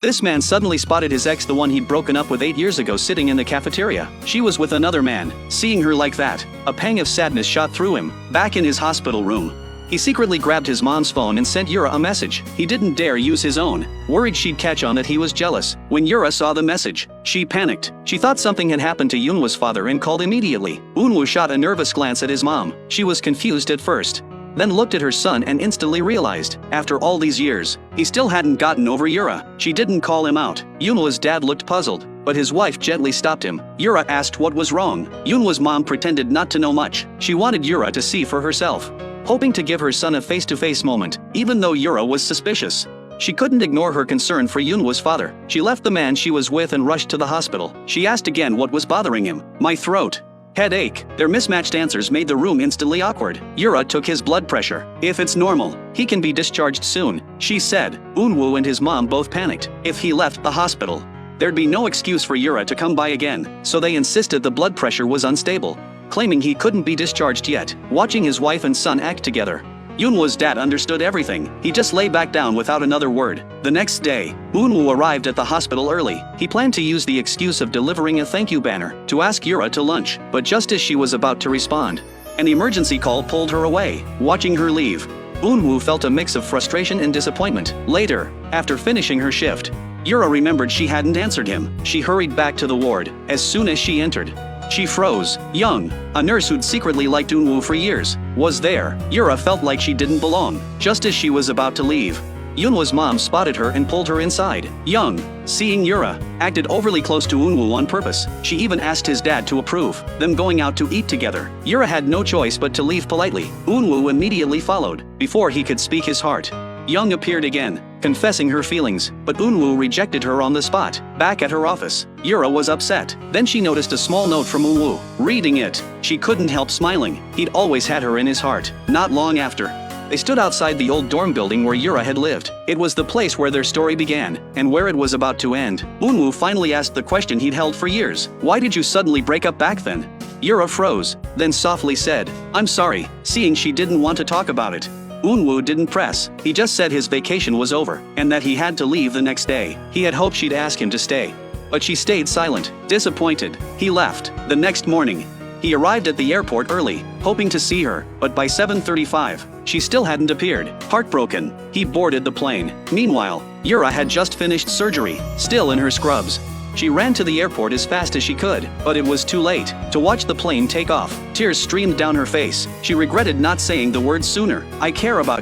This man suddenly spotted his ex, the one he'd broken up with 8 years ago, sitting in the cafeteria. She was with another man. Seeing her like that, a pang of sadness shot through him. Back in his hospital room, he secretly grabbed his mom's phone and sent Yura a message. He didn't dare use his own, worried she'd catch on that he was jealous. When Yura saw the message, she panicked. She thought something had happened to Yoonwoo's father and called immediately. Yoonwoo shot a nervous glance at his mom. She was confused at first, then looked at her son and instantly realized, after all these years, he still hadn't gotten over Yura. She didn't call him out. Yoonwoo's dad looked puzzled, but his wife gently stopped him. Yura asked what was wrong. Yoonwoo's mom pretended not to know much. She wanted Yura to see for herself, hoping to give her son a face-to-face moment, even though Yura was suspicious. She couldn't ignore her concern for Yoonwoo's father. She left the man she was with and rushed to the hospital. She asked again what was bothering him. "My throat. Headache." Their mismatched answers made the room instantly awkward. Yura took his blood pressure. "If it's normal, he can be discharged soon," she said. Yoonwoo and his mom both panicked. If he left the hospital, there'd be no excuse for Yura to come by again, so they insisted the blood pressure was unstable, claiming he couldn't be discharged yet. Watching his wife and son act together, Yoonwoo's dad understood everything. He just lay back down without another word. The next day, Yoonwoo arrived at the hospital early. He planned to use the excuse of delivering a thank you banner to ask Yura to lunch, but just as she was about to respond, an emergency call pulled her away. Watching her leave, Yoonwoo felt a mix of frustration and disappointment. Later, after finishing her shift, Yura remembered she hadn't answered him. She hurried back to the ward. As soon as she entered, she froze. Young, a nurse who'd secretly liked Yoonwoo for years, was there. Yura felt like she didn't belong. Just as she was about to leave, Yoonwoo's mom spotted her and pulled her inside. Young, seeing Yura, acted overly close to Yoonwoo on purpose. She even asked his dad to approve them going out to eat together. Yura had no choice but to leave politely. Yoonwoo immediately followed. Before he could speak his heart, Young appeared again, confessing her feelings, but Yoonwoo rejected her on the spot. Back at her office, Yura was upset. Then she noticed a small note from Yoonwoo. Reading it, she couldn't help smiling. He'd always had her in his heart. Not long after, they stood outside the old dorm building where Yura had lived. It was the place where their story began, and where it was about to end. Yoonwoo finally asked the question he'd held for years. "Why did you suddenly break up back then?" Yura froze, then softly said, "I'm sorry," seeing she didn't want to talk about it. Yoonwoo didn't press. He just said his vacation was over, and that he had to leave the next day. He had hoped she'd ask him to stay, but she stayed silent. Disappointed, he left. The next morning, he arrived at the airport early, hoping to see her, but by 7:35, she still hadn't appeared. Heartbroken, he boarded the plane. Meanwhile, Yura had just finished surgery, still in her scrubs. She ran to the airport as fast as she could, but it was too late to watch the plane take off. Tears streamed down her face. She regretted not saying the words sooner. "I care about